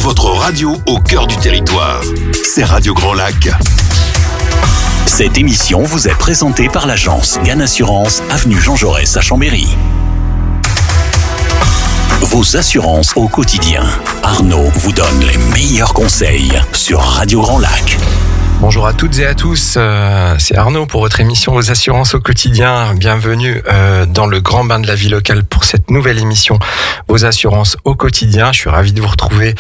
votre radio au cœur du territoire. C'est Radio Grand Lac. Cette émission vous est présentée par l'agence Gann Assurance, avenue Jean Jaurès à Chambéry. Vos assurances au quotidien. Arnaud vous donne les meilleurs conseils sur Radio Grand Lac. Bonjour à toutes et à tous, c'est Arnaud pour votre émission Vos assurances au quotidien. Bienvenue dans le grand bain de la vie locale pour cette nouvelle émission Vos assurances au quotidien. Je suis ravi de vous retrouver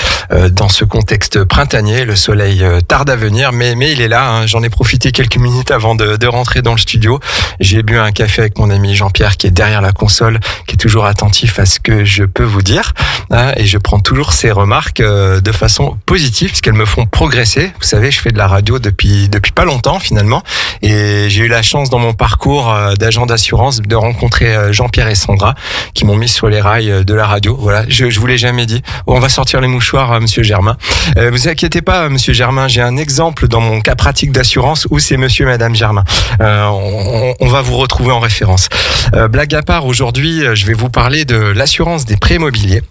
dans ce contexte printanier. Le soleil tarde à venir, mais il est là. J'en ai profité quelques minutes avant de rentrer dans le studio. J'ai bu un café avec mon ami Jean-Pierre qui est derrière la console, qui est toujours attentif à ce que je peux vous dire. Et je prends toujours ses remarques de façon positive, puisqu'elles me font progresser. Vous savez, je fais de la radio depuis pas longtemps finalement, et j'ai eu la chance dans mon parcours d'agent d'assurance de rencontrer Jean-Pierre et Sandra qui m'ont mis sur les rails de la radio. Voilà, je vous l'ai jamais dit. On va sortir les mouchoirs, monsieur Germain. Vous inquiétez pas, monsieur Germain, j'ai un exemple dans mon cas pratique d'assurance où c'est monsieur et madame Germain. On va vous retrouver en référence. Blague à part, aujourd'hui, je vais vous parler de l'assurance des prêts immobiliers.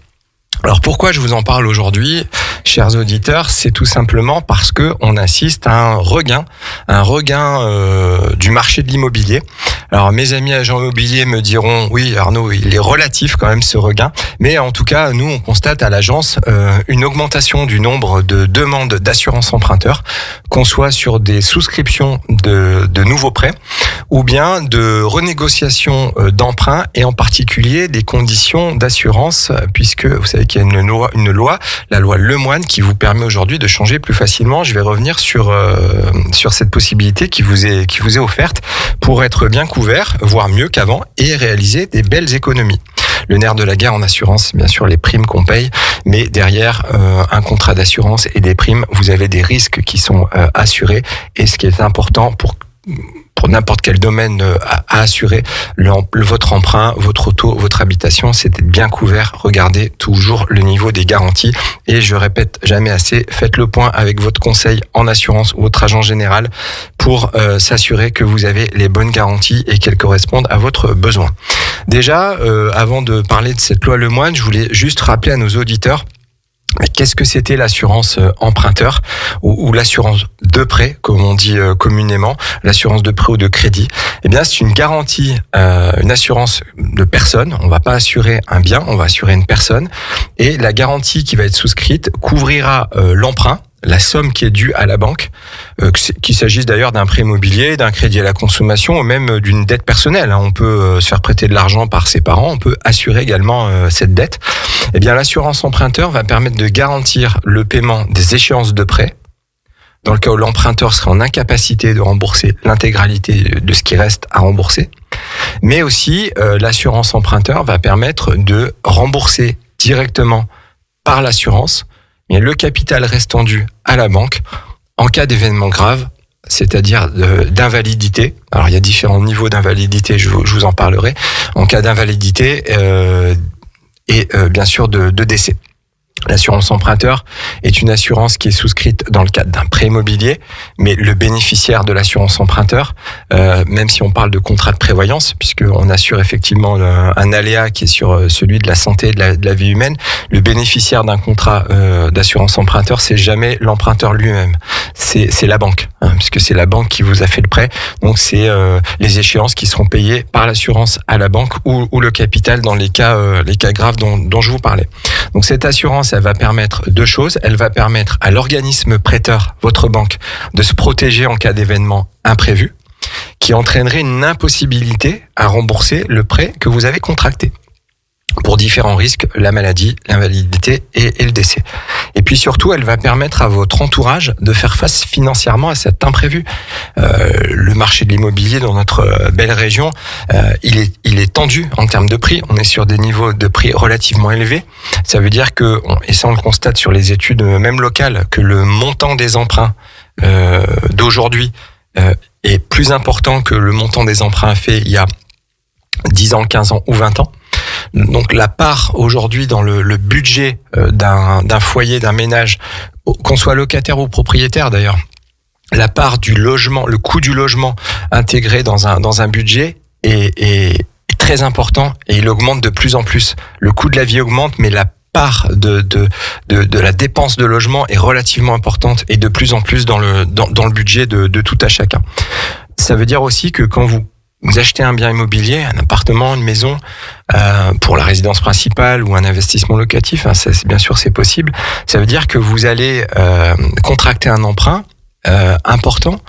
Alors pourquoi je vous en parle aujourd'hui, chers auditeurs, c'est tout simplement parce que on assiste à un regain du marché de l'immobilier. Alors mes amis agents immobiliers me diront oui Arnaud, il est relatif quand même ce regain, mais en tout cas nous on constate à l'agence une augmentation du nombre de demandes d'assurance emprunteur, qu'on soit sur des souscriptions de nouveaux prêts ou bien de renégociation d'emprunts, et en particulier des conditions d'assurance, puisque vous savez qu'il y a une loi, la loi Lemoine, qui vous permet aujourd'hui de changer plus facilement. Je vais revenir sur cette possibilité qui vous est offerte pour être bien couvert, voire mieux qu'avant, et réaliser des belles économies. Le nerf de la guerre en assurance, bien sûr, les primes qu'on paye, mais derrière un contrat d'assurance et des primes, vous avez des risques qui sont assurés, et ce qui est important pour n'importe quel domaine à assurer, votre emprunt, votre auto, votre habitation, c'est d'être bien couvert. Regardez toujours le niveau des garanties, et je répète jamais assez, faites le point avec votre conseil en assurance ou votre agent général pour s'assurer que vous avez les bonnes garanties et qu'elles correspondent à votre besoin. Déjà, avant de parler de cette loi Lemoine, je voulais juste rappeler à nos auditeurs qu'est-ce que c'était l'assurance emprunteur ou l'assurance de prêt, comme on dit communément, l'assurance de prêt ou de crédit. Eh bien, c'est une garantie, une assurance de personne. On va pas assurer un bien, on va assurer une personne. Et la garantie qui va être souscrite couvrira l'emprunt, la somme qui est due à la banque, qu'il s'agisse d'ailleurs d'un prêt immobilier, d'un crédit à la consommation ou même d'une dette personnelle. On peut se faire prêter de l'argent par ses parents, on peut assurer également cette dette. Eh bien, l'assurance emprunteur va permettre de garantir le paiement des échéances de prêt, dans le cas où l'emprunteur serait en incapacité de rembourser l'intégralité de ce qui reste à rembourser. Mais aussi, l'assurance emprunteur va permettre de rembourser directement par l'assurance le capital restant dû à la banque en cas d'événement grave, c'est-à-dire d'invalidité. Alors il y a différents niveaux d'invalidité, je vous en parlerai. En cas d'invalidité et bien sûr de décès. L'assurance emprunteur est une assurance qui est souscrite dans le cadre d'un prêt immobilier, mais le bénéficiaire de l'assurance emprunteur, même si on parle de contrat de prévoyance, puisqu'on assure effectivement un aléa qui est sur celui de la santé et de la vie humaine, le bénéficiaire d'un contrat d'assurance emprunteur, c'est jamais l'emprunteur lui-même, c'est la banque, puisque c'est la banque qui vous a fait le prêt, donc c'est les échéances qui seront payées par l'assurance à la banque ou le capital dans les cas graves dont je vous parlais. Donc cette assurance, elle va permettre deux choses. Elle va permettre à l'organisme prêteur, votre banque, de se protéger en cas d'événement imprévu, qui entraînerait une impossibilité à rembourser le prêt que vous avez contracté, pour différents risques, la maladie, l'invalidité et le décès. Et puis surtout, elle va permettre à votre entourage de faire face financièrement à cet imprévu. Le marché de l'immobilier dans notre belle région, il est tendu en termes de prix. On est sur des niveaux de prix relativement élevés. Ça veut dire que, et ça on le constate sur les études même locales, que le montant des emprunts d'aujourd'hui est plus important que le montant des emprunts faits il y a 10 ans, 15 ans ou 20 ans. Donc la part aujourd'hui dans le budget d'un foyer, d'un ménage, qu'on soit locataire ou propriétaire d'ailleurs, la part du logement, le coût du logement intégré dans un budget est très important, et il augmente de plus en plus. Le coût de la vie augmente, mais la part de la dépense de logement est relativement importante et de plus en plus dans le budget de tout à chacun. Ça veut dire aussi que quand vous achetez un bien immobilier, un appartement, une maison, pour la résidence principale ou un investissement locatif, bien sûr c'est possible, ça veut dire que vous allez contracter un emprunt important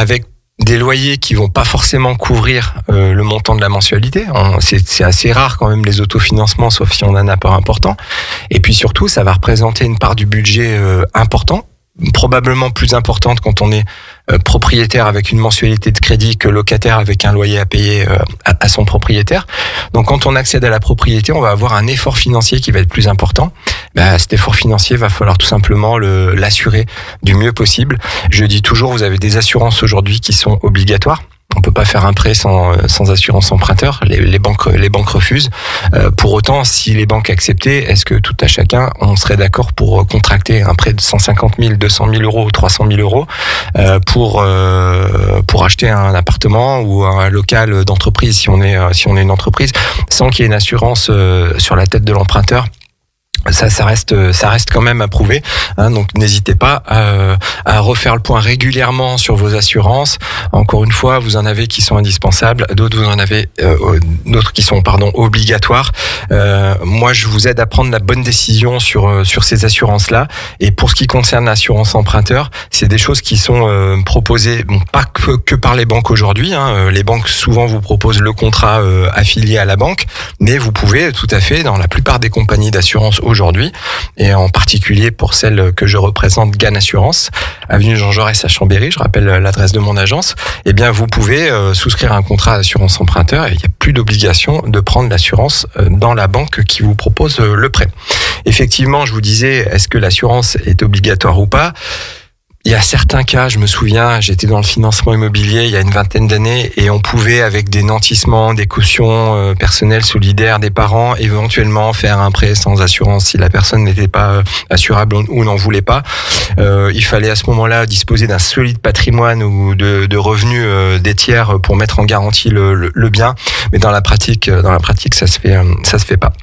avec des loyers qui vont pas forcément couvrir le montant de la mensualité. C'est assez rare quand même les autofinancements, sauf si on a un apport important. Et puis surtout, ça va représenter une part du budget important, probablement plus importante quand on est propriétaire avec une mensualité de crédit que locataire avec un loyer à payer à son propriétaire. Donc quand on accède à la propriété, on va avoir un effort financier qui va être plus important. Cet effort financier, va falloir tout simplement l'assurer du mieux possible. Je dis toujours, vous avez des assurances aujourd'hui qui sont obligatoires. On peut pas faire un prêt sans assurance emprunteur. Les banques refusent. Pour autant, si les banques acceptaient, est-ce que tout à chacun, on serait d'accord pour contracter un prêt de 150 000, 200 000 euros, 300 000 euros pour acheter un appartement ou un local d'entreprise si on est une entreprise, sans qu'il y ait une assurance sur la tête de l'emprunteur? Ça reste quand même à prouver, hein, donc n'hésitez pas à refaire le point régulièrement sur vos assurances. Encore une fois, vous en avez qui sont indispensables, d'autres vous en avez d'autres qui sont obligatoires. Moi, je vous aide à prendre la bonne décision sur ces assurances-là. Et pour ce qui concerne l'assurance emprunteur, c'est des choses qui sont proposées pas que par les banques aujourd'hui, hein. Les banques souvent vous proposent le contrat affilié à la banque, mais vous pouvez tout à fait dans la plupart des compagnies d'assurance aujourd'hui, et en particulier pour celle que je représente, GAN Assurance, avenue Jean Jaurès à Chambéry, je rappelle l'adresse de mon agence, eh bien vous pouvez souscrire un contrat d'assurance emprunteur et il n'y a plus d'obligation de prendre l'assurance dans la banque qui vous propose le prêt. Effectivement, je vous disais, est-ce que l'assurance est obligatoire ou pas ? Il y a certains cas, je me souviens, j'étais dans le financement immobilier il y a une vingtaine d'années et on pouvait, avec des nantissements, des cautions personnelles solidaires des parents, éventuellement faire un prêt sans assurance si la personne n'était pas assurable ou n'en voulait pas. Il fallait à ce moment-là disposer d'un solide patrimoine ou de revenus des tiers pour mettre en garantie le bien. Mais dans la pratique, ça se fait pas.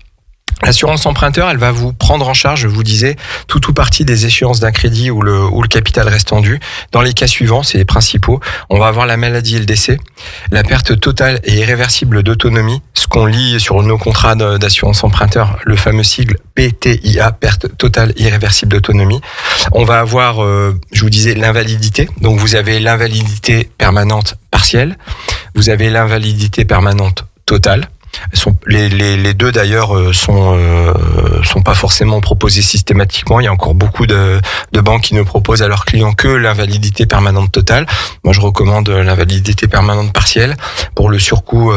L'assurance emprunteur, elle va vous prendre en charge, je vous disais, tout ou partie des échéances d'un crédit où le capital reste tendu. Dans les cas suivants, c'est les principaux. On va avoir la maladie et le décès, la perte totale et irréversible d'autonomie, ce qu'on lit sur nos contrats d'assurance emprunteur, le fameux sigle PTIA, perte totale et irréversible d'autonomie. On va avoir, je vous disais, l'invalidité. Donc vous avez l'invalidité permanente partielle, vous avez l'invalidité permanente totale. Les deux d'ailleurs sont pas forcément proposés systématiquement. Il y a encore beaucoup de banques qui ne proposent à leurs clients que l'invalidité permanente totale. Moi, je recommande l'invalidité permanente partielle. Pour le surcoût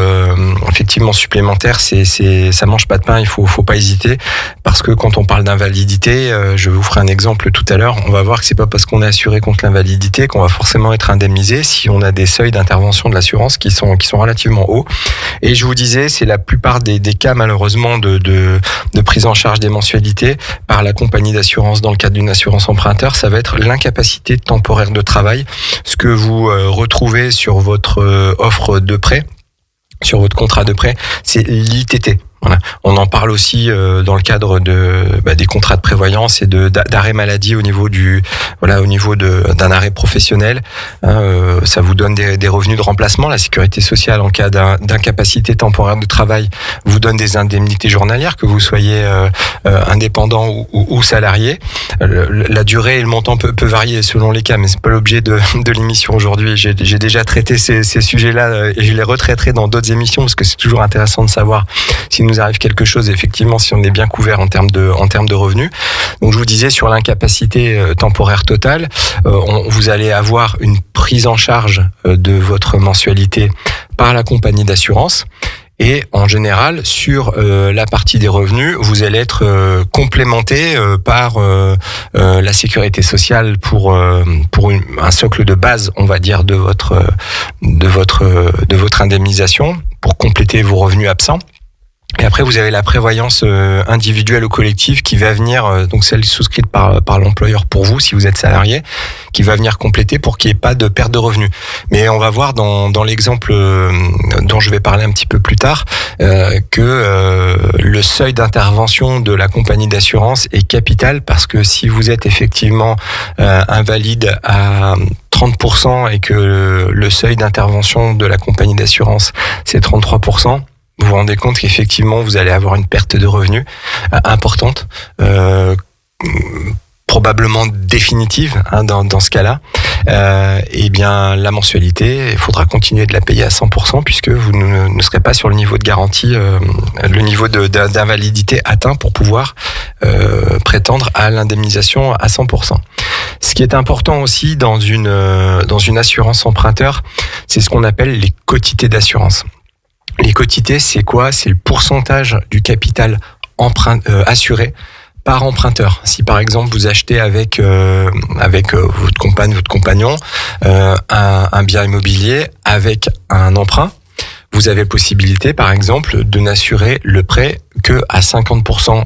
effectivement supplémentaire, ça mange pas de pain. Il faut pas hésiter, parce que quand on parle d'invalidité, je vous ferai un exemple tout à l'heure. On va voir que c'est pas parce qu'on est assuré contre l'invalidité qu'on va forcément être indemnisé si on a des seuils d'intervention de l'assurance qui sont relativement hauts. Et je vous disais, c'est la plupart des cas malheureusement de prise en charge des mensualités par la compagnie d'assurance dans le cadre d'une assurance emprunteur, ça va être l'incapacité temporaire de travail, ce que vous retrouvez sur votre offre de prêt, sur votre contrat de prêt, c'est l'ITT. Voilà. On en parle aussi dans le cadre des contrats de prévoyance et d'arrêt maladie au niveau d'un arrêt professionnel. Ça vous donne des revenus de remplacement. La sécurité sociale, en cas d'incapacité temporaire de travail, vous donne des indemnités journalières, que vous soyez indépendant ou salarié. La durée et le montant peut varier selon les cas, mais c'est pas l'objet de l'émission aujourd'hui. J'ai déjà traité ces sujets-là et je les retraiterai dans d'autres émissions, parce que c'est toujours intéressant de savoir si nous arrive quelque chose, effectivement, si on est bien couvert en termes de revenus. Donc je vous disais, sur l'incapacité temporaire totale, vous allez avoir une prise en charge de votre mensualité par la compagnie d'assurance. Et en général, sur la partie des revenus, vous allez être complémenté par la sécurité sociale pour un socle de base, on va dire, de votre indemnisation, pour compléter vos revenus absents. Et après, vous avez la prévoyance individuelle ou collective qui va venir, donc celle souscrite par l'employeur pour vous, si vous êtes salarié, qui va venir compléter pour qu'il n'y ait pas de perte de revenus. Mais on va voir dans l'exemple dont je vais parler un petit peu plus tard que le seuil d'intervention de la compagnie d'assurance est capital, parce que si vous êtes effectivement invalide à 30% et que le seuil d'intervention de la compagnie d'assurance c'est 33%, vous vous rendez compte qu'effectivement, vous allez avoir une perte de revenus importante, probablement définitive dans ce cas-là. Et bien, la mensualité, il faudra continuer de la payer à 100% puisque vous ne serez pas sur le niveau de garantie, le niveau d'invalidité atteint pour pouvoir prétendre à l'indemnisation à 100%. Ce qui est important aussi dans une assurance emprunteur, c'est ce qu'on appelle les quotités d'assurance. Les quotités, c'est quoi? C'est le pourcentage du capital assuré par emprunteur. Si par exemple vous achetez avec votre compagne, votre compagnon, un bien immobilier avec un emprunt, vous avez possibilité par exemple de n'assurer le prêt que à 50%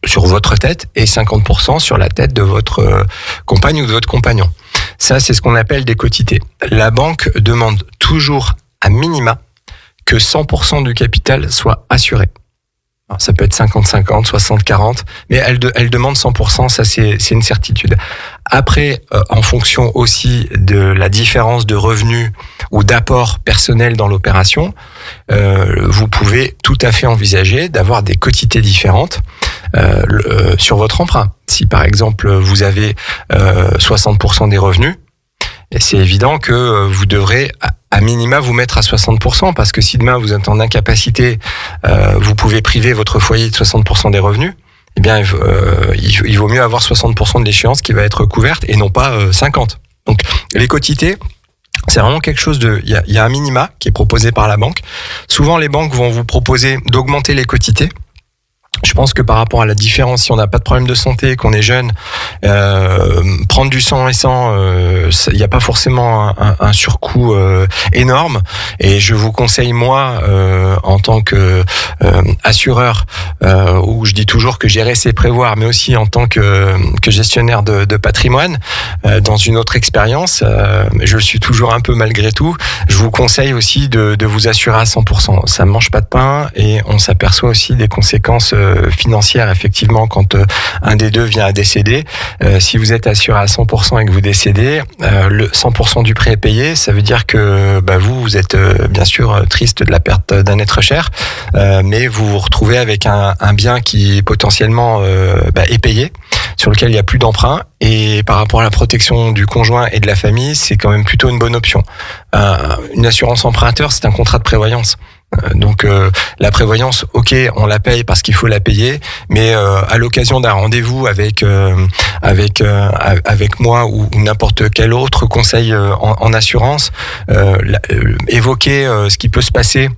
sur votre tête et 50% sur la tête de votre compagne ou de votre compagnon. Ça, c'est ce qu'on appelle des quotités. La banque demande toujours à minima que 100% du capital soit assuré. Alors, ça peut être 50-50, 60-40, mais elle demande 100%, ça c'est une certitude. Après, en fonction aussi de la différence de revenus ou d'apport personnel dans l'opération, vous pouvez tout à fait envisager d'avoir des quotités différentes sur votre emprunt. Si par exemple vous avez 60% des revenus, c'est évident que vous devrez à minima vous mettre à 60%, parce que si demain vous êtes en incapacité, vous pouvez priver votre foyer de 60% des revenus, eh bien il vaut mieux avoir 60% de l'échéance qui va être couverte et non pas 50%. Donc les quotités, c'est vraiment quelque chose il y a un minima qui est proposé par la banque. Souvent les banques vont vous proposer d'augmenter les quotités. Je pense que par rapport à la différence, si on n'a pas de problème de santé, qu'on est jeune, prendre du 100 et 100, il n'y a pas forcément un surcoût énorme. Et je vous conseille, moi, en tant que assureur, où je dis toujours que gérer c'est prévoir, mais aussi en tant que gestionnaire de patrimoine, dans une autre expérience, je le suis toujours un peu malgré tout, je vous conseille aussi de vous assurer à 100%. Ça ne mange pas de pain et on s'aperçoit aussi des conséquences financière, effectivement, quand un des deux vient à décéder. Si vous êtes assuré à 100% et que vous décédez, le 100% du prêt est payé. Ça veut dire que vous êtes bien sûr triste de la perte d'un être cher, mais vous vous retrouvez avec un bien qui potentiellement est payé, sur lequel il n'y a plus d'emprunt. Et par rapport à la protection du conjoint et de la famille, c'est quand même plutôt une bonne option. Une assurance emprunteur, c'est un contrat de prévoyance. Donc la prévoyance, ok, on la paye parce qu'il faut la payer, mais à l'occasion d'un rendez-vous avec moi ou n'importe quel autre conseil en assurance, évoquer ce qui peut se passer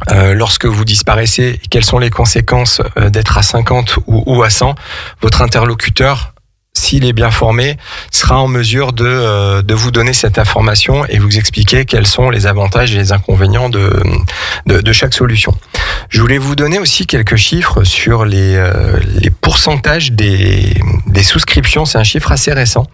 lorsque vous disparaissez, quelles sont les conséquences d'être à 50 ou à 100, votre interlocuteur, s'il est bien formé, sera en mesure de vous donner cette information et vous expliquer quels sont les avantages et les inconvénients de chaque solution. Je voulais vous donner aussi quelques chiffres sur les pourcentages des souscriptions. C'est un chiffre assez récent.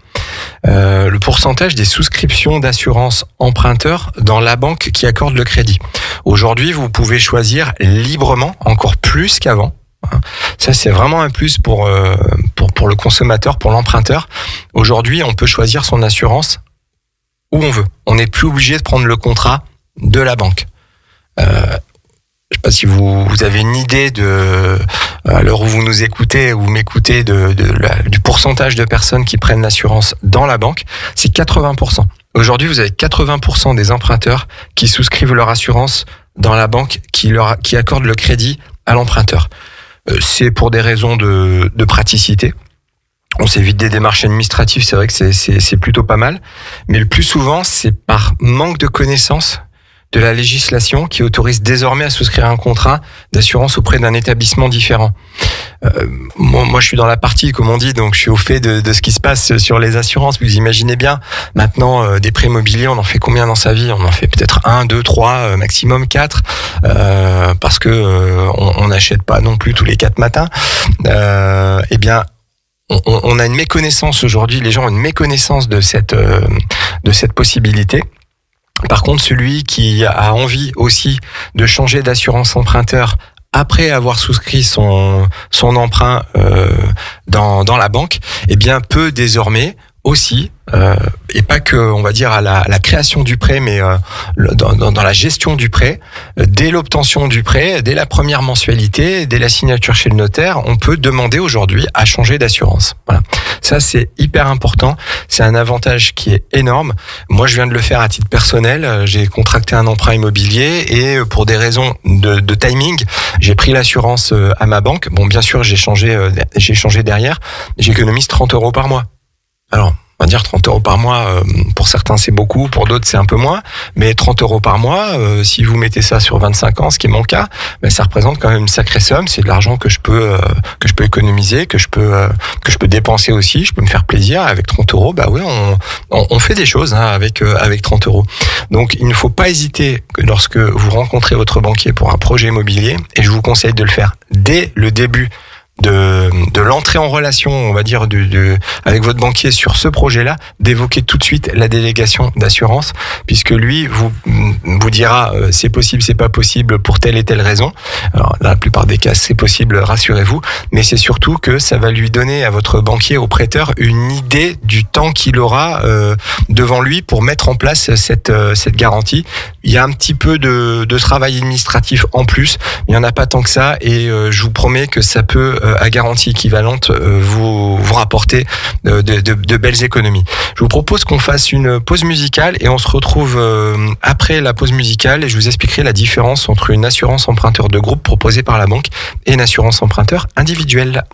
Le pourcentage des souscriptions d'assurance emprunteur dans la banque qui accorde le crédit. Aujourd'hui, vous pouvez choisir librement, encore plus qu'avant. Ça, c'est vraiment un plus pour le consommateur, pour l'emprunteur. Aujourd'hui, on peut choisir son assurance où on veut. On n'est plus obligé de prendre le contrat de la banque. Je sais pas si vous avez une idée à l'heure où vous nous écoutez ou m'écoutez du pourcentage de personnes qui prennent l'assurance dans la banque. C'est 80%. Aujourd'hui, vous avez 80% des emprunteurs qui souscrivent leur assurance dans la banque qui accorde le crédit à l'emprunteur. C'est pour des raisons de praticité. On s'évite des démarches administratives, c'est vrai que c'est plutôt pas mal. Mais le plus souvent, c'est par manque de connaissances de la législation qui autorise désormais à souscrire un contrat d'assurance auprès d'un établissement différent. Moi, je suis dans la partie, comme on dit, donc je suis au fait de ce qui se passe sur les assurances. Vous imaginez bien, maintenant, des prêts immobiliers, on en fait combien dans sa vie? On en fait peut-être 1, 2, 3, maximum 4, parce que on n'achète pas non plus tous les 4 matins. Eh bien, on a une méconnaissance aujourd'hui, les gens ont une méconnaissance de cette possibilité. Par contre, celui qui a envie aussi de changer d'assurance emprunteur après avoir souscrit son emprunt dans la banque, eh bien peut désormais aussi, et pas que, on va dire, à la création du prêt, mais dans la gestion du prêt, dès l'obtention du prêt, dès la première mensualité, dès la signature chez le notaire, on peut demander aujourd'hui à changer d'assurance. Voilà. Ça, c'est hyper important. C'est un avantage qui est énorme. Moi, je viens de le faire à titre personnel. J'ai contracté un emprunt immobilier et pour des raisons de timing, j'ai pris l'assurance à ma banque. Bon, bien sûr, j'ai changé derrière. J'économise 30 € par mois. Alors, on va dire 30 € par mois, pour certains c'est beaucoup, pour d'autres c'est un peu moins, mais 30 € par mois, si vous mettez ça sur 25 ans, ce qui est mon cas, ben ça représente quand même une sacrée somme. C'est de l'argent que je peux économiser, que je peux dépenser aussi. Je peux me faire plaisir avec 30 €. Bah oui, on fait des choses avec 30 €. Donc il ne faut pas hésiter lorsque vous rencontrez votre banquier pour un projet immobilier, et je vous conseille de le faire dès le début de l'entrée en relation, on va dire, avec votre banquier sur ce projet-là, d'évoquer tout de suite la délégation d'assurance, puisque lui vous dira c'est possible, c'est pas possible pour telle et telle raison. Alors, dans la plupart des cas, c'est possible, rassurez-vous, mais c'est surtout que ça va lui donner à votre banquier, au prêteur, une idée du temps qu'il aura devant lui pour mettre en place cette garantie. Il y a un petit peu de travail administratif en plus, il n'y en a pas tant que ça, et je vous promets que ça peut, à garantie équivalente, vous rapporter de belles économies. Je vous propose qu'on fasse une pause musicale et on se retrouve après la pause musicale, et je vous expliquerai la différence entre une assurance emprunteur de groupe proposée par la banque et une assurance emprunteur individuelle.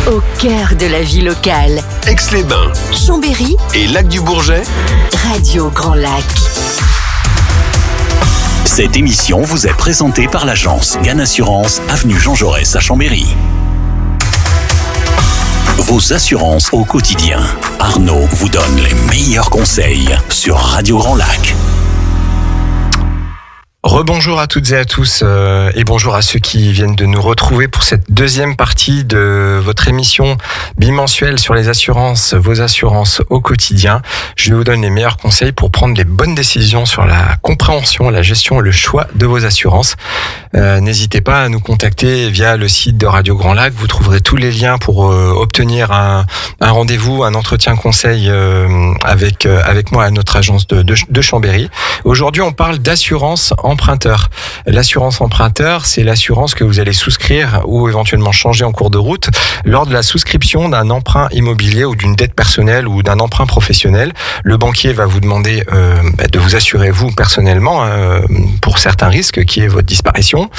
Au cœur de la vie locale, Aix-les-Bains, Chambéry et Lac-du-Bourget, Radio Grand Lac. Cette émission vous est présentée par l'agence Gann Assurance, avenue Jean Jaurès à Chambéry. Vos assurances au quotidien. Arnaud vous donne les meilleurs conseils sur Radio Grand Lac. Rebonjour à toutes et à tous, et bonjour à ceux qui viennent de nous retrouver pour cette deuxième partie de votre émission bimensuelle sur les assurances, vos assurances au quotidien. Je vous donne les meilleurs conseils pour prendre les bonnes décisions sur la compréhension, la gestion et le choix de vos assurances. N'hésitez pas à nous contacter via le site de Radio Grand Lac. Vous trouverez tous les liens pour obtenir un rendez-vous, un entretien conseil avec moi à notre agence de Chambéry. Aujourd'hui, on parle d'assurance emprunteur. L'assurance emprunteur, c'est l'assurance que vous allez souscrire ou éventuellement changer en cours de route lors de la souscription d'un emprunt immobilier ou d'une dette personnelle ou d'un emprunt professionnel. Le banquier va vous demander de vous assurer vous personnellement pour certains risques, qui est votre disparition,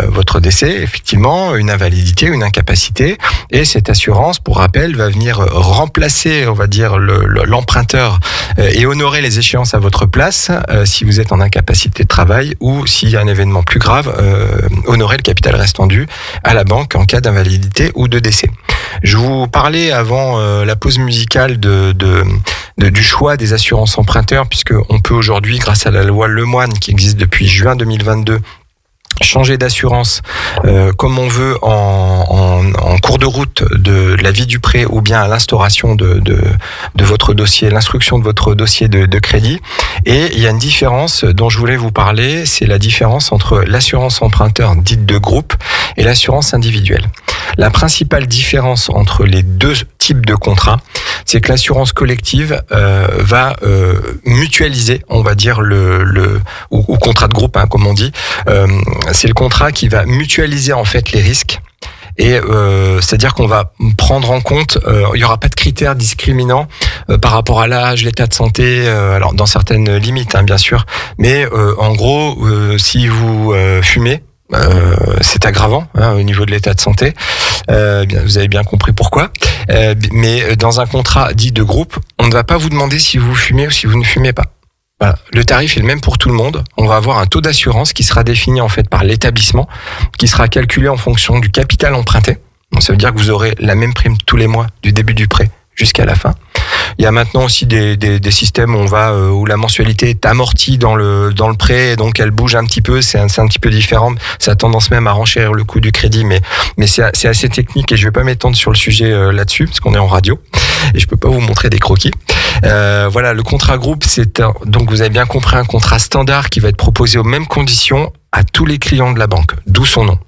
votre décès, effectivement, une invalidité, une incapacité. Et cette assurance, pour rappel, va venir remplacer, on va dire, l'emprunteur et honorer les échéances à votre place si vous êtes en incapacité de travail, ou s'il y a un événement plus grave, honorer le capital restant dû à la banque en cas d'invalidité ou de décès. Je vous parlais avant la pause musicale du choix des assurances emprunteurs, puisque on peut aujourd'hui, grâce à la loi Lemoine qui existe depuis juin 2022, changer d'assurance comme on veut en cours de route de la vie du prêt, ou bien à l'instauration de votre dossier, l'instruction de votre dossier de crédit. Et il y a une différence dont je voulais vous parler, c'est la différence entre l'assurance emprunteur dite de groupe et l'assurance individuelle. La principale différence entre les deux types de contrats, c'est que l'assurance collective va mutualiser, on va dire, ou contrat de groupe, comme on dit. C'est le contrat qui va mutualiser en fait les risques. Et c'est-à-dire qu'on va prendre en compte, il n'y aura pas de critères discriminants par rapport à l'âge, l'état de santé, alors dans certaines limites, bien sûr, mais en gros, si vous fumez, c'est aggravant au niveau de l'état de santé. Vous avez bien compris pourquoi. Mais dans un contrat dit de groupe, on ne va pas vous demander si vous fumez ou si vous ne fumez pas. Voilà. Le tarif est le même pour tout le monde. On va avoir un taux d'assurance qui sera défini en fait par l'établissement, qui sera calculé en fonction du capital emprunté. Donc, ça veut dire que vous aurez la même prime tous les mois du début du prêt jusqu'à la fin. Il y a maintenant aussi des systèmes où où la mensualité est amortie dans le prêt, et donc elle bouge un petit peu. C'est un petit peu différent. Ça a tendance même à renchérir le coût du crédit, mais c'est assez technique et je vais pas m'étendre sur le sujet là-dessus parce qu'on est en radio et je peux pas vous montrer des croquis. Voilà, le contrat groupe, donc vous avez bien compris, un contrat standard qui va être proposé aux mêmes conditions à tous les clients de la banque, d'où son nom.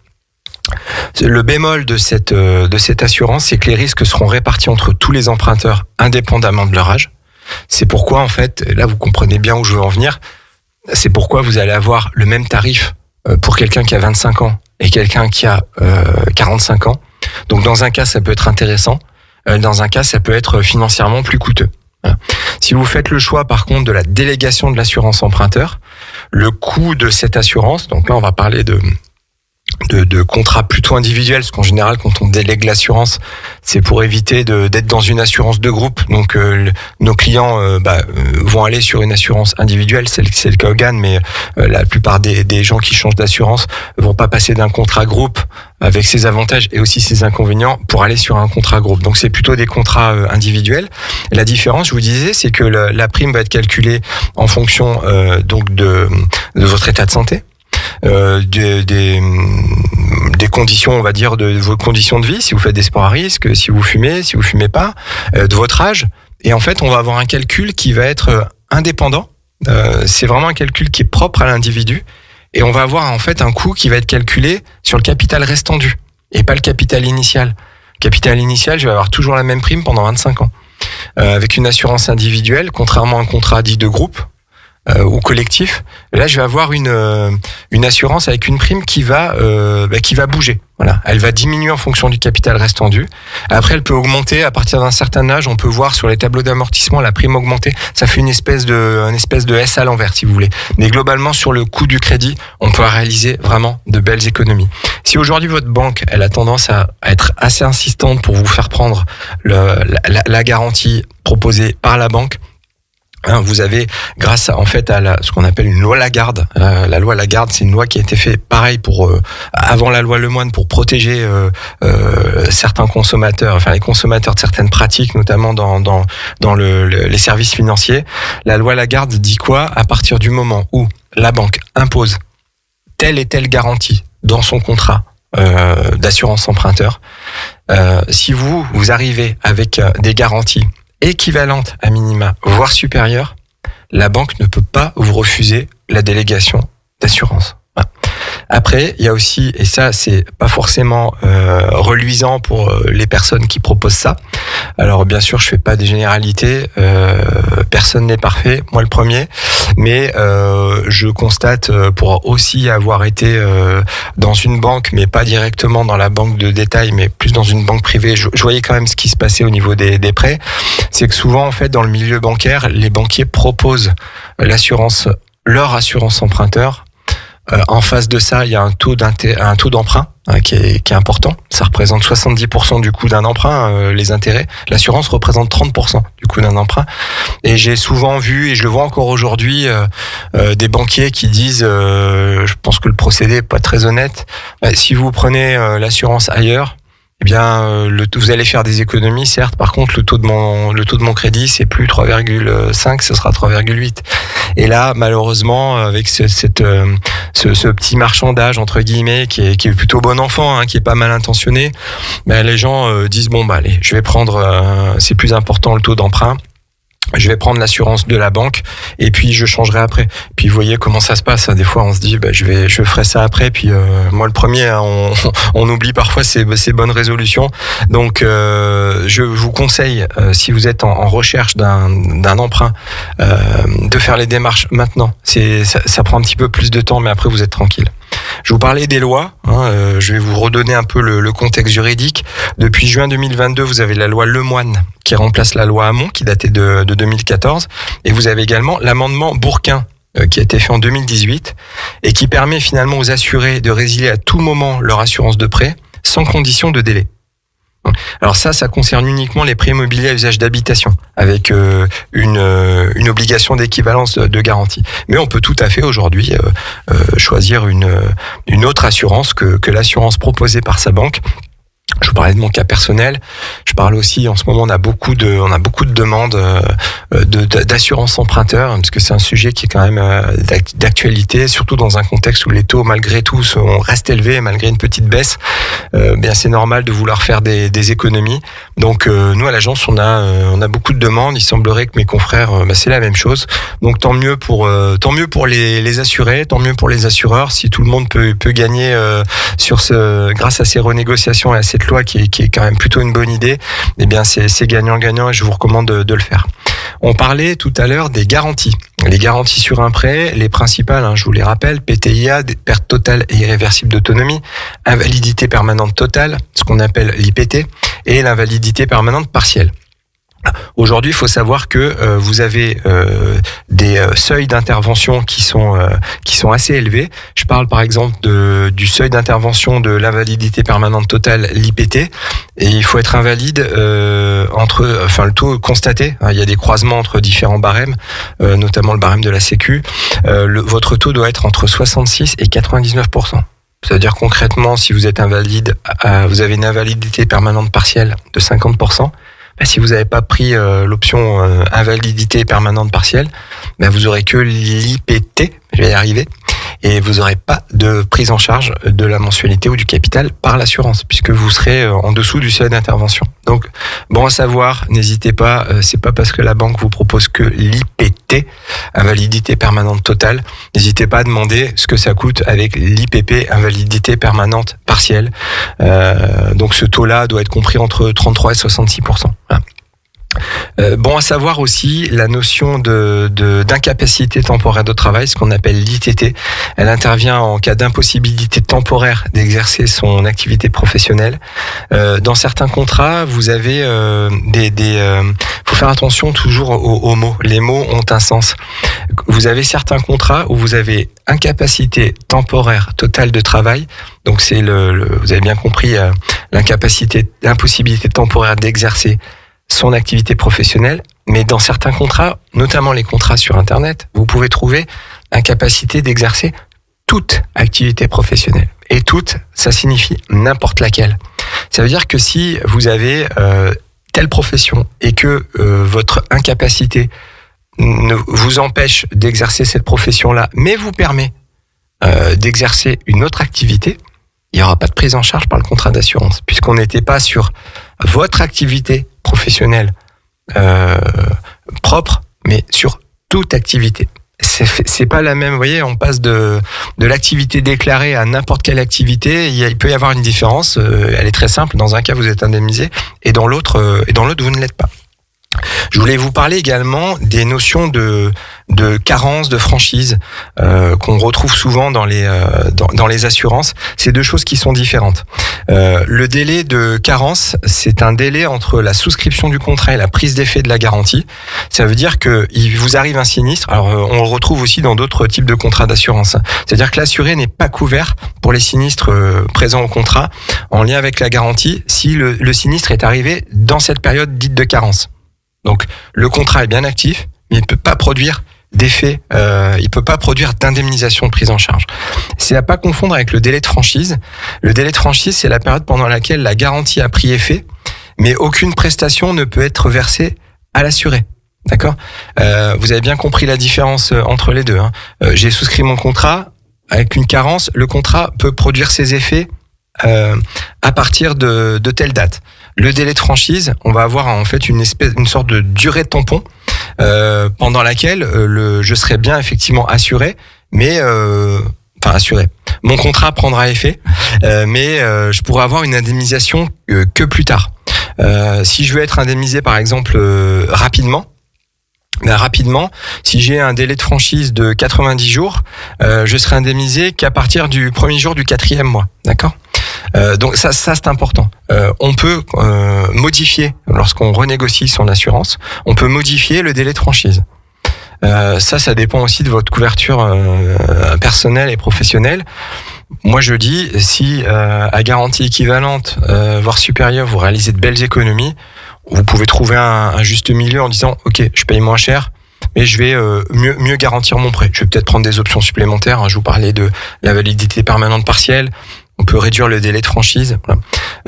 Le bémol de cette assurance, c'est que les risques seront répartis entre tous les emprunteurs indépendamment de leur âge. C'est pourquoi, en fait, là vous comprenez bien où je veux en venir, c'est pourquoi vous allez avoir le même tarif pour quelqu'un qui a 25 ans et quelqu'un qui a 45 ans. Donc dans un cas, ça peut être intéressant, dans un cas, ça peut être financièrement plus coûteux. Voilà. Si vous faites le choix, par contre, de la délégation de l'assurance emprunteur, le coût de cette assurance, donc là on va parler de contrats plutôt individuels, parce qu'en général, quand on délègue l'assurance, c'est pour éviter d'être dans une assurance de groupe. Donc, nos clients vont aller sur une assurance individuelle, c'est le cas au GAN, mais la plupart des gens qui changent d'assurance vont pas passer d'un contrat groupe avec ses avantages et aussi ses inconvénients pour aller sur un contrat groupe. Donc, c'est plutôt des contrats individuels. La différence, je vous disais, c'est que la prime va être calculée en fonction donc de votre état de santé. Des conditions, on va dire, de vos conditions de vie, si vous faites des sports à risque, si vous fumez pas, de votre âge. Et en fait, on va avoir un calcul qui va être indépendant. C'est vraiment un calcul qui est propre à l'individu. Et on va avoir en fait un coût qui va être calculé sur le capital restant dû et pas le capital initial. Capital initial, je vais avoir toujours la même prime pendant 25 ans. Avec une assurance individuelle, contrairement à un contrat dit de groupe, ou collectif, là je vais avoir une assurance avec une prime qui va bouger. Voilà, elle va diminuer en fonction du capital restant dû. Après, elle peut augmenter à partir d'un certain âge. On peut voir sur les tableaux d'amortissement la prime augmenter. Ça fait une espèce de S à l'envers, si vous voulez. Mais globalement, sur le coût du crédit, on peut réaliser vraiment de belles économies. Si aujourd'hui votre banque, elle a tendance à être assez insistante pour vous faire prendre la garantie proposée par la banque, vous avez, grâce à ce qu'on appelle une loi Lagarde. La loi Lagarde, c'est une loi qui a été faite pareil avant la loi Lemoine pour protéger certains consommateurs, enfin les consommateurs de certaines pratiques, notamment dans les services financiers. La loi Lagarde dit quoi? À partir du moment où la banque impose telle et telle garantie dans son contrat d'assurance emprunteur, si vous arrivez avec des garanties équivalente à minima, voire supérieure, la banque ne peut pas vous refuser la délégation d'assurance. Voilà. Après, il y a aussi, et ça c'est pas forcément reluisant pour les personnes qui proposent ça. Alors bien sûr, je fais pas des généralités, personne n'est parfait, moi le premier, mais je constate, pour aussi avoir été dans une banque, mais pas directement dans la banque de détail, mais plus dans une banque privée, je voyais quand même ce qui se passait au niveau des prêts. C'est que souvent, en fait, dans le milieu bancaire, les banquiers proposent leur assurance emprunteur. En face de ça, il y a un taux d'emprunt qui est important. Ça représente 70% du coût d'un emprunt, les intérêts. L'assurance représente 30% du coût d'un emprunt. Et j'ai souvent vu, et je le vois encore aujourd'hui, des banquiers qui disent, je pense que le procédé est pas très honnête, si vous prenez l'assurance ailleurs, eh bien, vous allez faire des économies, certes. Par contre, le taux de mon crédit, c'est plus 3,5, ce sera 3,8. Et là, malheureusement, avec ce petit marchandage entre guillemets qui est plutôt bon enfant, qui est pas mal intentionné, les gens disent allez, je vais prendre, c'est plus important le taux d'emprunt. Je vais prendre l'assurance de la banque et puis je changerai après. Puis vous voyez comment ça se passe. Des fois, on se dit, je ferai ça après. Puis moi, le premier, on oublie parfois ces bonnes résolutions. Donc, je vous conseille, si vous êtes en recherche d'un emprunt, de faire les démarches maintenant. Ça prend un petit peu plus de temps, mais après, vous êtes tranquille. Je vous parlais des lois. Je vais vous redonner un peu le contexte juridique. Depuis juin 2022, vous avez la loi Lemoine qui remplace la loi Hamon, qui datait de 2014. Et vous avez également l'amendement Bourquin, qui a été fait en 2018 et qui permet finalement aux assurés de résilier à tout moment leur assurance de prêt sans condition de délai. Alors ça concerne uniquement les prêts immobiliers à usage d'habitation, avec une obligation d'équivalence de garantie. Mais on peut tout à fait aujourd'hui choisir une autre assurance que l'assurance proposée par sa banque. Je vous parlais de mon cas personnel. Je parle aussi, en ce moment, on a beaucoup de demandes d'assurance emprunteur, parce que c'est un sujet qui est quand même d'actualité, surtout dans un contexte où les taux, malgré tout, restent élevés, malgré une petite baisse. Bien, c'est normal de vouloir faire des économies. Donc, nous, à l'agence, on a beaucoup de demandes. Il semblerait que mes confrères, c'est la même chose. Donc, tant mieux pour les assurés, tant mieux pour les assureurs. Si tout le monde peut gagner grâce à ces renégociations et à cette loi qui est quand même plutôt une bonne idée, eh bien c'est gagnant-gagnant et je vous recommande de le faire. On parlait tout à l'heure des garanties. Les garanties sur un prêt, les principales, je vous les rappelle, PTIA, perte totale et irréversible d'autonomie, invalidité permanente totale, ce qu'on appelle l'IPT, et l'invalidité permanente partielle. Aujourd'hui, il faut savoir que vous avez des seuils d'intervention qui sont assez élevés. Je parle par exemple du seuil d'intervention de l'invalidité permanente totale, l'IPT, et il faut être invalide le taux constaté. Il y a des croisements entre différents barèmes, notamment le barème de la Sécu. Votre taux doit être entre 66 et 99%. C'est-à-dire concrètement, si vous êtes invalide, vous avez une invalidité permanente partielle de 50%. Si vous n'avez pas pris l'option invalidité permanente partielle, vous aurez que l'IPT, je vais y arriver, et vous n'aurez pas de prise en charge de la mensualité ou du capital par l'assurance, puisque vous serez en dessous du seuil d'intervention. Donc, bon à savoir, n'hésitez pas, c'est pas parce que la banque vous propose que l'IPT, invalidité permanente totale, n'hésitez pas à demander ce que ça coûte avec l'IPP, invalidité permanente partielle. Donc ce taux-là doit être compris entre 33 et 66%. Voilà. Bon à savoir aussi la notion d'incapacité temporaire de travail, ce qu'on appelle l'ITT. Elle intervient en cas d'impossibilité temporaire d'exercer son activité professionnelle. Dans certains contrats, vous avez faut faire attention toujours aux mots. Les mots ont un sens. Vous avez certains contrats où vous avez incapacité temporaire totale de travail. Donc c'est vous avez bien compris, l'impossibilité temporaire d'exercer son activité professionnelle, mais dans certains contrats, notamment les contrats sur Internet, vous pouvez trouver incapacité d'exercer toute activité professionnelle. Et toute, ça signifie n'importe laquelle. Ça veut dire que si vous avez telle profession et que votre incapacité ne vous empêche d'exercer cette profession-là, mais vous permet d'exercer une autre activité, il n'y aura pas de prise en charge par le contrat d'assurance, puisqu'on n'était pas sur votre activité professionnelle propre, mais sur toute activité. C'est pas la même, vous voyez, on passe de l'activité déclarée à n'importe quelle activité. Il peut y avoir une différence, elle est très simple. Dans un cas, vous êtes indemnisé, et dans l'autre, vous ne l'êtes pas. Je voulais vous parler également des notions de carence, de franchise qu'on retrouve souvent dans les assurances. C'est deux choses qui sont différentes. Le délai de carence, c'est un délai entre la souscription du contrat et la prise d'effet de la garantie. Ça veut dire que il vous arrive un sinistre. Alors on le retrouve aussi dans d'autres types de contrats d'assurance. C'est-à-dire que l'assuré n'est pas couvert pour les sinistres présents au contrat en lien avec la garantie si le sinistre est arrivé dans cette période dite de carence. Donc, le contrat est bien actif, mais il ne peut pas produire d'effet, il peut pas produire d'indemnisation de prise en charge. C'est à pas confondre avec le délai de franchise. Le délai de franchise, c'est la période pendant laquelle la garantie a pris effet, mais aucune prestation ne peut être versée à l'assuré. D'accord ? Vous avez bien compris la différence entre les deux. J'ai souscrit mon contrat avec une carence. Le contrat peut produire ses effets à partir de telle date. Le délai de franchise, on va avoir en fait une sorte de durée de tampon pendant laquelle je serai bien effectivement assuré, mais assuré. Mon contrat prendra effet, mais je pourrai avoir une indemnisation que plus tard. Si je veux être indemnisé par exemple rapidement, si j'ai un délai de franchise de 90 jours, je serai indemnisé qu'à partir du premier jour du 4e mois. D'accord ? Donc ça c'est important. On peut modifier, lorsqu'on renégocie son assurance, on peut modifier le délai de franchise. Ça dépend aussi de votre couverture personnelle et professionnelle. Moi, je dis, si à garantie équivalente, voire supérieure, vous réalisez de belles économies, vous pouvez trouver un juste milieu en disant, ok, je paye moins cher, mais je vais mieux garantir mon prêt. Je vais peut-être prendre des options supplémentaires. Je vous parlais de la validité permanente partielle. On peut réduire le délai de franchise. Voilà.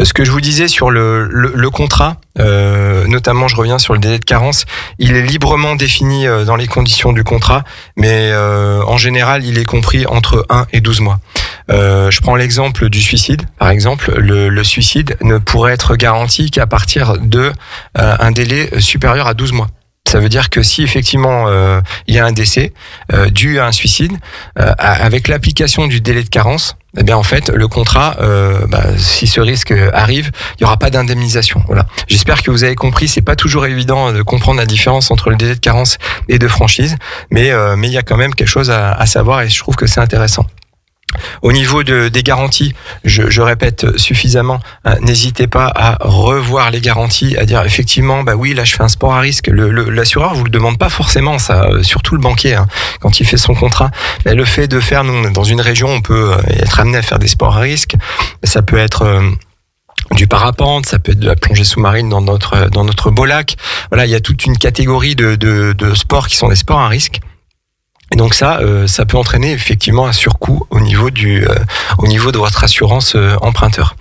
Ce que je vous disais sur le contrat, notamment je reviens sur le délai de carence, il est librement défini dans les conditions du contrat, mais en général, il est compris entre 1 et 12 mois. Je prends l'exemple du suicide. Par exemple, le suicide ne pourrait être garanti qu'à partir de un délai supérieur à 12 mois. Ça veut dire que si effectivement il y a un décès dû à un suicide, avec l'application du délai de carence, eh bien en fait le contrat, si ce risque arrive, il y aura pas d'indemnisation. Voilà. J'espère que vous avez compris. C'est pas toujours évident de comprendre la différence entre le délai de carence et de franchise, mais il y a quand même quelque chose à savoir et je trouve que c'est intéressant. Au niveau des garanties, je répète suffisamment, n'hésitez pas à revoir les garanties, à dire effectivement, oui, là je fais un sport à risque. L'assureur vous le demande pas forcément, ça, surtout le banquier, quand il fait son contrat. Mais le fait de faire, nous, dans une région, on peut être amené à faire des sports à risque. Ça peut être du parapente, ça peut être de la plongée sous-marine dans notre beau lac. Voilà, il y a toute une catégorie de sports qui sont des sports à risque. Et donc ça peut entraîner effectivement un surcoût au niveau de votre assurance emprunteur.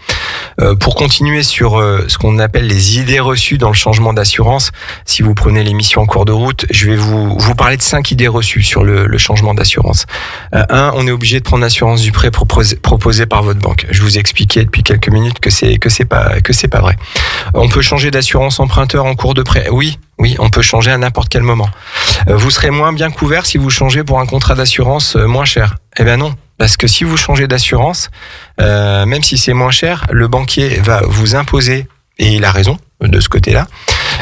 Pour continuer sur ce qu'on appelle les idées reçues dans le changement d'assurance, si vous prenez l'émission en cours de route, je vais vous parler de 5 idées reçues sur le changement d'assurance. 1, on est obligé de prendre l'assurance du prêt proposé par votre banque. Je vous ai expliqué depuis quelques minutes que c'est pas vrai. On peut changer d'assurance emprunteur en cours de prêt. Oui, on peut changer à n'importe quel moment. Vous serez moins bien couvert si vous changez pour un contrat d'assurance moins cher. Eh bien non, parce que si vous changez d'assurance, même si c'est moins cher, le banquier va vous imposer, et il a raison de ce côté-là,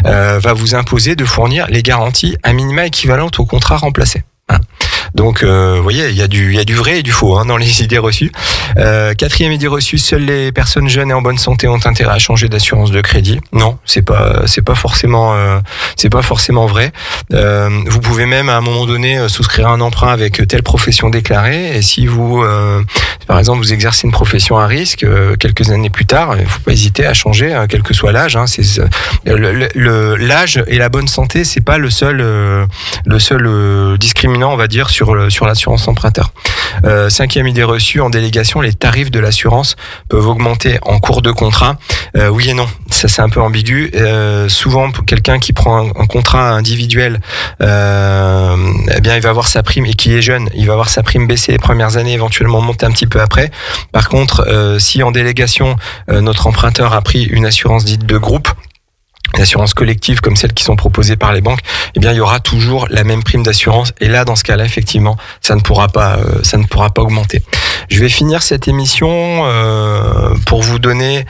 va vous imposer de fournir les garanties à minima équivalentes au contrat remplacé. Donc, vous voyez, il y a du vrai et du faux dans les idées reçues. 4e idée reçue, seules les personnes jeunes et en bonne santé ont intérêt à changer d'assurance de crédit. Non, c'est pas forcément vrai. Vous pouvez même à un moment donné souscrire un emprunt avec telle profession déclarée. Et si vous, par exemple, vous exercez une profession à risque, quelques années plus tard, il faut pas hésiter à changer, quel que soit l'âge. L'âge et la bonne santé, c'est pas le seul discriminant, on va dire, sur l'assurance emprunteur. 5e idée reçue, en délégation, les tarifs de l'assurance peuvent augmenter en cours de contrat. Oui et non, ça c'est un peu ambigu. Souvent, pour quelqu'un qui prend un contrat individuel, il va avoir sa prime, et qui est jeune, il va avoir sa prime baisser les premières années, éventuellement monter un petit peu après. Par contre, si en délégation, notre emprunteur a pris une assurance dite de groupe, l'assurance collective comme celles qui sont proposées par les banques, eh bien il y aura toujours la même prime d'assurance et là dans ce cas-là effectivement ça ne pourra pas augmenter. Je vais finir cette émission pour vous donner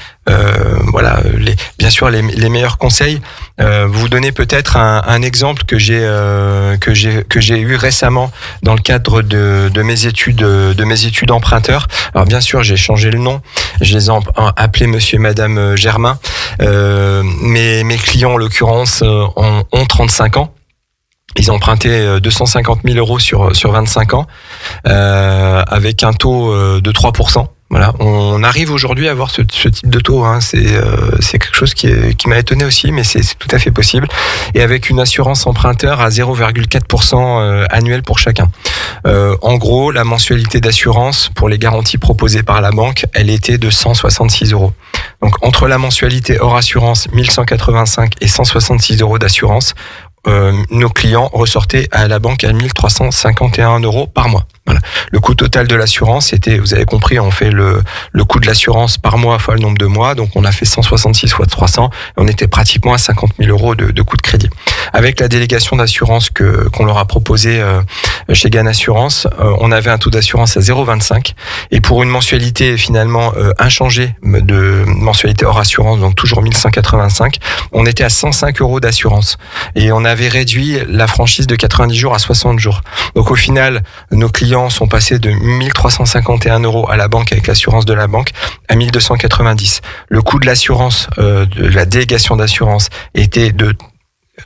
bien sûr les meilleurs conseils. Vous donner peut-être un exemple que j'ai eu récemment dans le cadre de mes études emprunteurs. Alors bien sûr j'ai changé le nom, je les ai appelés Monsieur et Madame Germain. Mes clients en l'occurrence ont 35 ans. Ils ont emprunté 250 000 euros sur 25 ans avec un taux de 3%. Voilà, on arrive aujourd'hui à avoir ce type de taux. C'est quelque chose qui m'a étonné aussi, mais c'est tout à fait possible. Et avec une assurance emprunteur à 0,4% annuel pour chacun. En gros, la mensualité d'assurance pour les garanties proposées par la banque, elle était de 166 euros. Donc entre la mensualité hors assurance 1185 et 166 euros d'assurance, nos clients ressortaient à la banque à 1351 euros par mois. Voilà. Le coût total de l'assurance, c'était, vous avez compris, on fait le coût de l'assurance par mois fois le nombre de mois, donc on a fait 166 fois 300, et on était pratiquement à 50 000 euros de coût de crédit. Avec la délégation d'assurance qu'on leur a proposée chez Gann Assurance, on avait un taux d'assurance à 0,25, et pour une mensualité finalement inchangée de mensualité hors assurance, donc toujours 1185, on était à 105 euros d'assurance, et on avait réduit la franchise de 90 jours à 60 jours. Donc au final, nos clients sont passés de 1351 euros à la banque avec l'assurance de la banque à 1290. Le coût de l'assurance, de la délégation d'assurance était de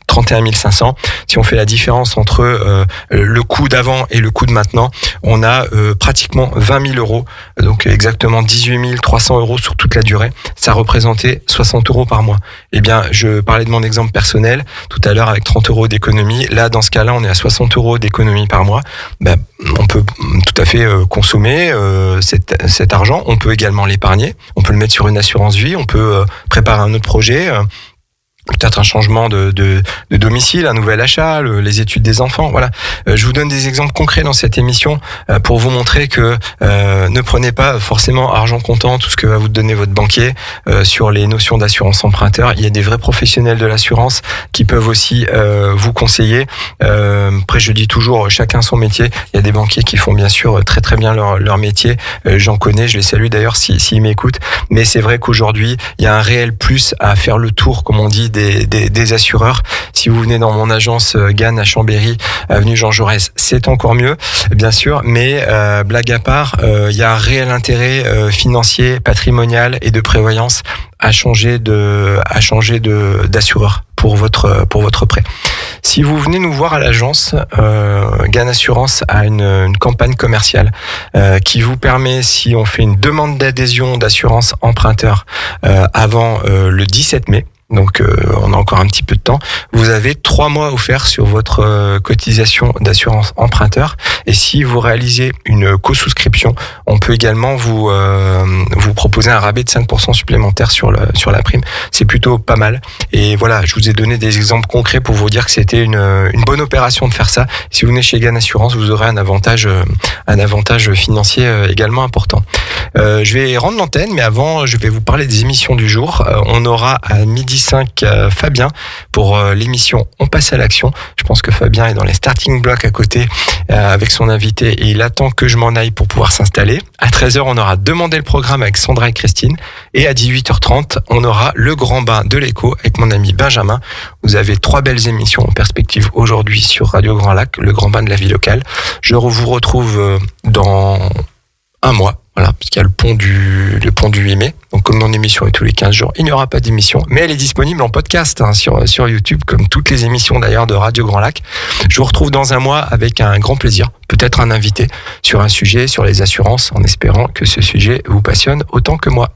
31 500. Si on fait la différence entre le coût d'avant et le coût de maintenant, on a pratiquement 20 000 euros, donc exactement 18 300 euros sur toute la durée. Ça représentait 60 euros par mois. Eh bien, je parlais de mon exemple personnel tout à l'heure avec 30 euros d'économie. Là, dans ce cas-là, on est à 60 euros d'économie par mois. On peut tout à fait consommer cet argent. On peut également l'épargner. On peut le mettre sur une assurance vie. On peut préparer un autre projet. Peut-être un changement de domicile, un nouvel achat, les études des enfants. Voilà. Je vous donne des exemples concrets dans cette émission pour vous montrer que ne prenez pas forcément argent comptant, tout ce que va vous donner votre banquier sur les notions d'assurance emprunteur. Il y a des vrais professionnels de l'assurance qui peuvent aussi vous conseiller. Après, je dis toujours, chacun son métier. Il y a des banquiers qui font bien sûr très très bien leur métier. J'en connais, je les salue d'ailleurs s'ils m'écoutent. Mais c'est vrai qu'aujourd'hui, il y a un réel plus à faire le tour, comme on dit, des assureurs. Si vous venez dans mon agence Gannes à Chambéry, avenue Jean Jaurès, c'est encore mieux, bien sûr, mais blague à part, il y a un réel intérêt financier, patrimonial et de prévoyance à changer d'assureur pour votre prêt. Si vous venez nous voir à l'agence, Gannes Assurance a une campagne commerciale qui vous permet, si on fait une demande d'adhésion d'assurance emprunteur avant le 17 mai, donc on a encore un petit peu de temps, vous avez 3 mois offerts sur votre cotisation d'assurance emprunteur. Et si vous réalisez une co-souscription, on peut également vous proposer un rabais de 5% supplémentaire sur la prime. C'est plutôt pas mal. Et voilà, je vous ai donné des exemples concrets pour vous dire que c'était une bonne opération de faire ça. Si vous venez chez Gannes Assurance, vous aurez un avantage financier également important. Je vais rendre l'antenne, mais avant, je vais vous parler des émissions du jour. On aura à 12h05 Fabien pour l'émission On passe à l'action. Je pense que Fabien est dans les starting blocks à côté avec son invité et il attend que je m'en aille pour pouvoir s'installer. À 13h, on aura Demandé le programme avec Sandra et Christine. Et à 18h30, on aura le grand bain de l'écho avec mon ami Benjamin. Vous avez 3 belles émissions en perspective aujourd'hui sur Radio Grand Lac, le grand bain de la vie locale. Je vous retrouve dans un mois. Voilà, puisqu'il y a le pont du 8 mai. Donc, comme mon émission est tous les 15 jours, il n'y aura pas d'émission. Mais elle est disponible en podcast sur YouTube, comme toutes les émissions d'ailleurs de Radio Grand Lac. Je vous retrouve dans un mois avec un grand plaisir. Peut-être un invité sur un sujet, sur les assurances, en espérant que ce sujet vous passionne autant que moi.